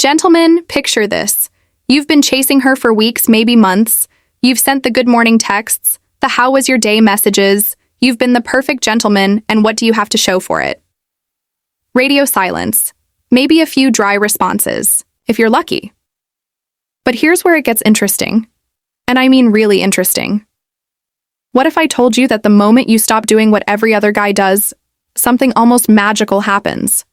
Gentlemen, picture this. You've been chasing her for weeks, maybe months. You've sent the good morning texts, the how was your day messages. You've been the perfect gentleman, and what do you have to show for it? Radio silence. Maybe a few dry responses, if you're lucky. But here's where it gets interesting. And I mean really interesting. What if I told you that the moment you stop doing what every other guy does, something almost magical happens?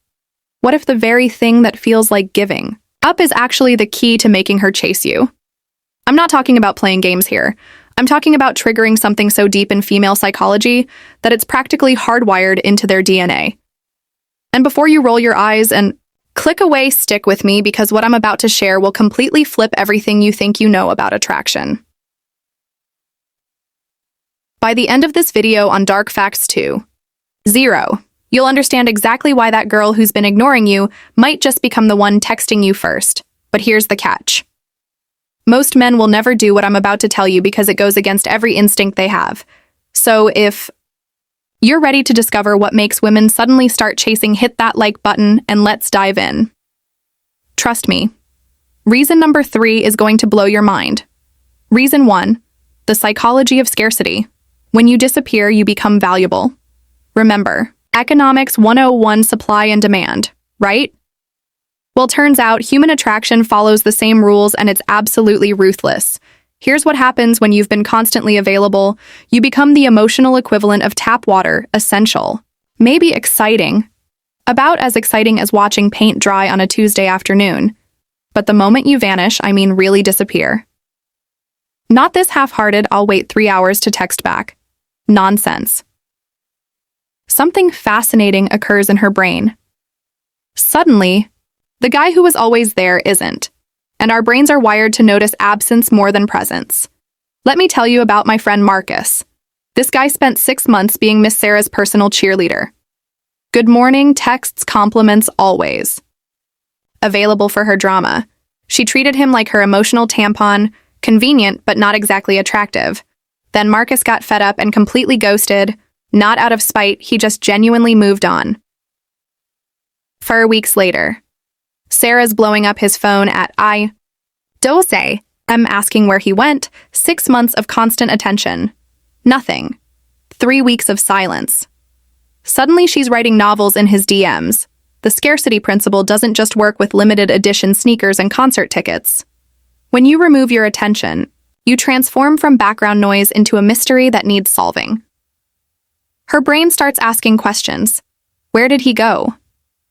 What if the very thing that feels like giving up is actually the key to making her chase you? I'm not talking about playing games here. I'm talking about triggering something so deep in female psychology that it's practically hardwired into their DNA. And before you roll your eyes and click away, stick with me, because what I'm about to share will completely flip everything you think you know about attraction. By the end of this video on Dark Facts 2.0, you'll understand exactly why that girl who's been ignoring you might just become the one texting you first. But here's the catch. Most men will never do what I'm about to tell you because it goes against every instinct they have. So if you're ready to discover what makes women suddenly start chasing, hit that like button and let's dive in. Trust me. Reason number 3 is going to blow your mind. Reason 1, the psychology of scarcity. When you disappear, you become valuable. Remember, Economics 101, supply and demand, right? Well, turns out human attraction follows the same rules, and it's absolutely ruthless. Here's what happens when you've been constantly available. You become the emotional equivalent of tap water, essential. Maybe exciting. About as exciting as watching paint dry on a Tuesday afternoon. But the moment you vanish, I mean really disappear. Not this half-hearted, I'll wait 3 hours to text back. Nonsense. Something fascinating occurs in her brain. Suddenly, the guy who was always there isn't, and our brains are wired to notice absence more than presence. Let me tell you about my friend Marcus. This guy spent 6 months being Miss Sarah's personal cheerleader. Good morning, texts, compliments, always. Available for her drama. She treated him like her emotional tampon, convenient but not exactly attractive. Then Marcus got fed up and completely ghosted. Not out of spite, he just genuinely moved on. 4 weeks later, Sarah's blowing up his phone at I don't say, I'm asking where he went. 6 months of constant attention. Nothing. 3 weeks of silence. Suddenly she's writing novels in his DMs. The scarcity principle doesn't just work with limited edition sneakers and concert tickets. When you remove your attention, you transform from background noise into a mystery that needs solving. Her brain starts asking questions. Where did he go?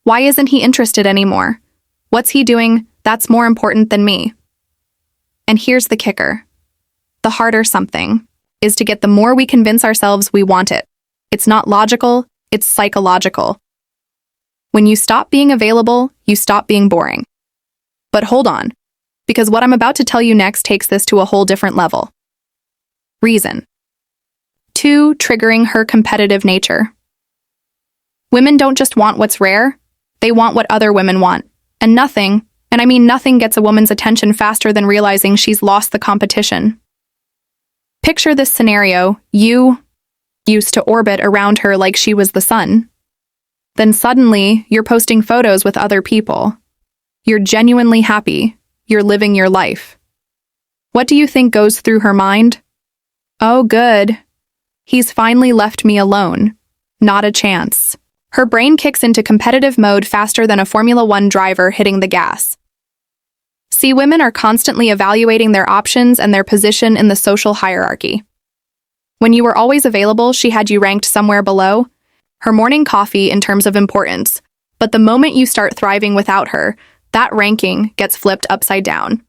Why isn't he interested anymore? What's he doing that's more important than me? And here's the kicker. The harder something is to get, the more we convince ourselves we want it. It's not logical, it's psychological. When you stop being available, you stop being boring. But hold on, because what I'm about to tell you next takes this to a whole different level. Reason 2, triggering her competitive nature. Women don't just want what's rare, they want what other women want. And nothing, and I mean nothing, gets a woman's attention faster than realizing she's lost the competition. Picture this scenario. You used to orbit around her like she was the sun. Then suddenly, you're posting photos with other people. You're genuinely happy. You're living your life. What do you think goes through her mind? Oh, good. He's finally left me alone. Not a chance. Her brain kicks into competitive mode faster than a Formula 1 driver hitting the gas. See, women are constantly evaluating their options and their position in the social hierarchy. When you were always available, she had you ranked somewhere below, her morning coffee in terms of importance. But the moment you start thriving without her, that ranking gets flipped upside down.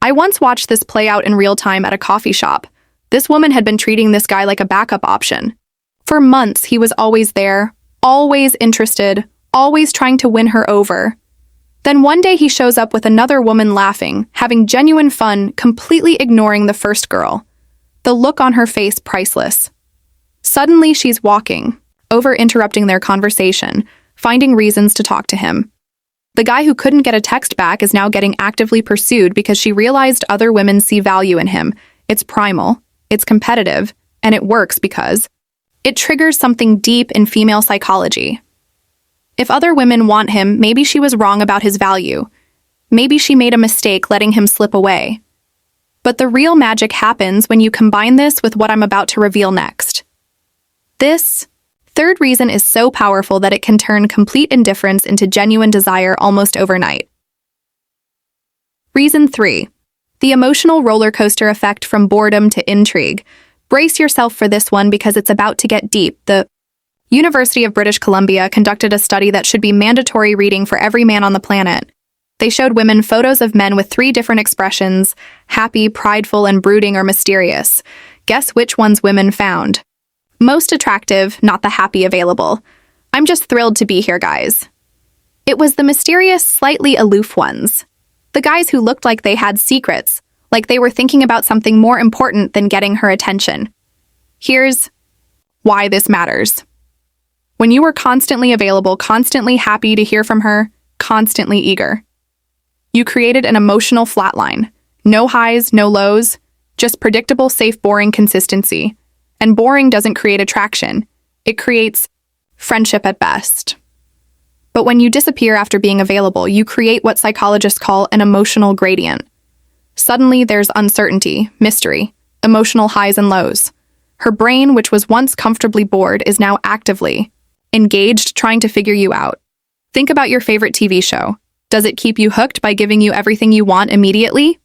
I once watched this play out in real time at a coffee shop. This woman had been treating this guy like a backup option. For months, he was always there, always interested, always trying to win her over. Then one day he shows up with another woman laughing, having genuine fun, completely ignoring the first girl. The look on her face, priceless. Suddenly she's walking, over-interrupting their conversation, finding reasons to talk to him. The guy who couldn't get a text back is now getting actively pursued because she realized other women see value in him. It's primal, it's competitive, and it works because it triggers something deep in female psychology. If other women want him, maybe she was wrong about his value. Maybe she made a mistake letting him slip away. But the real magic happens when you combine this with what I'm about to reveal next. This third reason is so powerful that it can turn complete indifference into genuine desire almost overnight. Reason 3. The emotional roller coaster effect from boredom to intrigue. Brace yourself for this one because it's about to get deep. The University of British Columbia conducted a study that should be mandatory reading for every man on the planet. They showed women photos of men with 3 different expressions: happy, prideful, and brooding or mysterious. Guess which ones women found? Most attractive, not the happy available. I'm just thrilled to be here, guys. It was the mysterious, slightly aloof ones. The guys who looked like they had secrets, like they were thinking about something more important than getting her attention. Here's why this matters. When you were constantly available, constantly happy to hear from her, constantly eager, you created an emotional flatline. No highs, no lows, just predictable, safe, boring consistency. And boring doesn't create attraction. It creates friendship at best. But when you disappear after being available, you create what psychologists call an emotional gradient. Suddenly, there's uncertainty, mystery, emotional highs and lows. Her brain, which was once comfortably bored, is now actively engaged, trying to figure you out. Think about your favorite TV show. Does it keep you hooked by giving you everything you want immediately?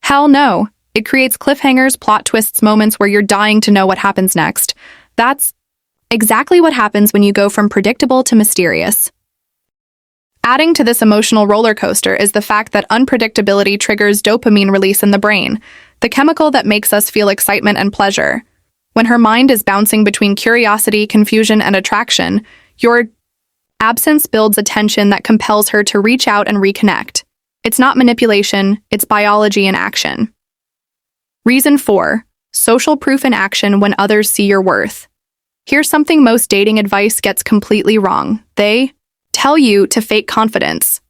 Hell no. It creates cliffhangers, plot twists, moments where you're dying to know what happens next. That's exactly what happens when you go from predictable to mysterious. Adding to this emotional roller coaster is the fact that unpredictability triggers dopamine release in the brain, the chemical that makes us feel excitement and pleasure. When her mind is bouncing between curiosity, confusion, and attraction, your absence builds a tension that compels her to reach out and reconnect. It's not manipulation, it's biology in action. Reason 4. Social proof in action when others see your worth. Here's something most dating advice gets completely wrong. They tell you to fake confidence,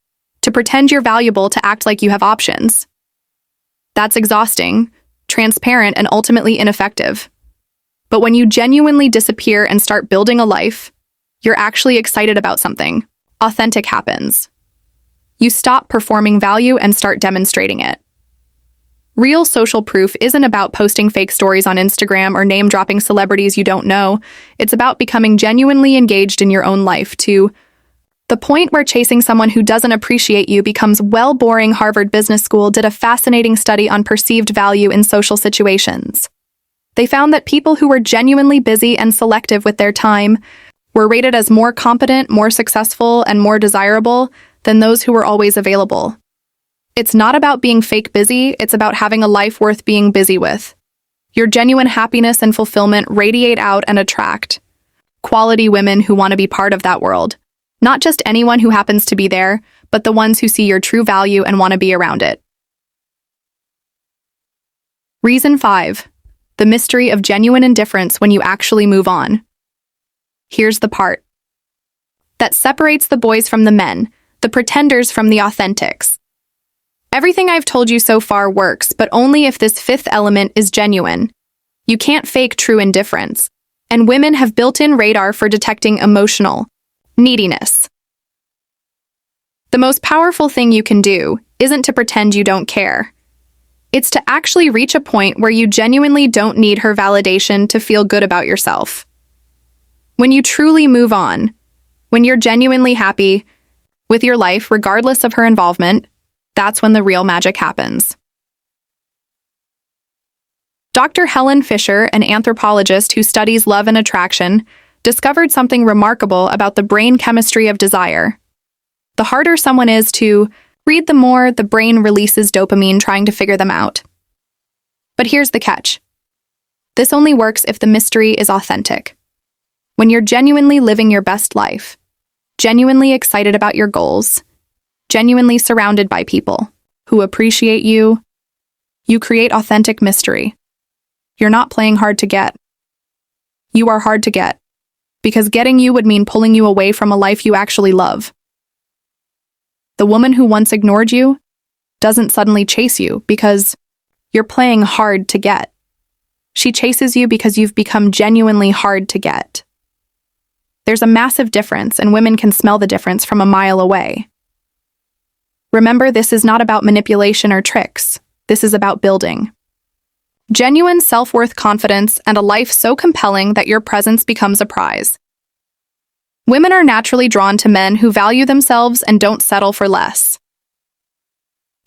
to pretend you're valuable, to act like you have options. That's exhausting, transparent, and ultimately ineffective. But when you genuinely disappear and start building a life, you're actually excited about something. Authentic happens. You stop performing value and start demonstrating it. Real social proof isn't about posting fake stories on Instagram or name-dropping celebrities you don't know. It's about becoming genuinely engaged in your own life to the point where chasing someone who doesn't appreciate you becomes boring. Harvard Business School did a fascinating study on perceived value in social situations. They found that people who were genuinely busy and selective with their time were rated as more competent, more successful, and more desirable than those who were always available. It's not about being fake busy, it's about having a life worth being busy with. Your genuine happiness and fulfillment radiate out and attract quality women who want to be part of that world. Not just anyone who happens to be there, but the ones who see your true value and want to be around it. Reason 5. The mystery of genuine indifference when you actually move on. Here's the part that separates the boys from the men, the pretenders from the authentics. Everything I've told you so far works, but only if this 5th element is genuine. You can't fake true indifference, and women have built-in radar for detecting emotional neediness. The most powerful thing you can do isn't to pretend you don't care. It's to actually reach a point where you genuinely don't need her validation to feel good about yourself. When you truly move on, when you're genuinely happy with your life regardless of her involvement, that's when the real magic happens. Dr. Helen Fisher, an anthropologist who studies love and attraction, discovered something remarkable about the brain chemistry of desire. The harder someone is to read, the more the brain releases dopamine trying to figure them out. But here's the catch. This only works if the mystery is authentic. When you're genuinely living your best life, genuinely excited about your goals, genuinely surrounded by people who appreciate you, you create authentic mystery. You're not playing hard to get. You are hard to get, because getting you would mean pulling you away from a life you actually love. The woman who once ignored you doesn't suddenly chase you because you're playing hard to get. She chases you because you've become genuinely hard to get. There's a massive difference, and women can smell the difference from a mile away. Remember, this is not about manipulation or tricks. This is about building genuine self-worth, confidence, and a life so compelling that your presence becomes a prize. Women are naturally drawn to men who value themselves and don't settle for less.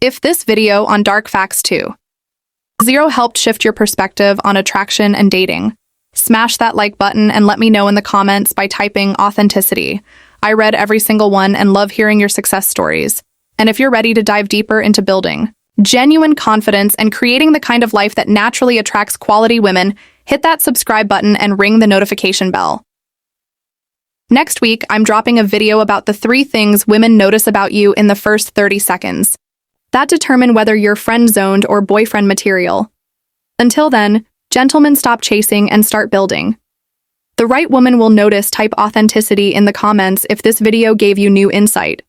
If this video on Dark Facts 2.0 helped shift your perspective on attraction and dating, smash that like button and let me know in the comments by typing authenticity. I read every single one and love hearing your success stories. And if you're ready to dive deeper into building genuine confidence and creating the kind of life that naturally attracts quality women, hit that subscribe button and ring the notification bell. Next week, I'm dropping a video about the 3 things women notice about you in the first 30 seconds that determine whether you're friend-zoned or boyfriend material. Until then, gentlemen, stop chasing and start building. The right woman will notice. Type authenticity in the comments if this video gave you new insight.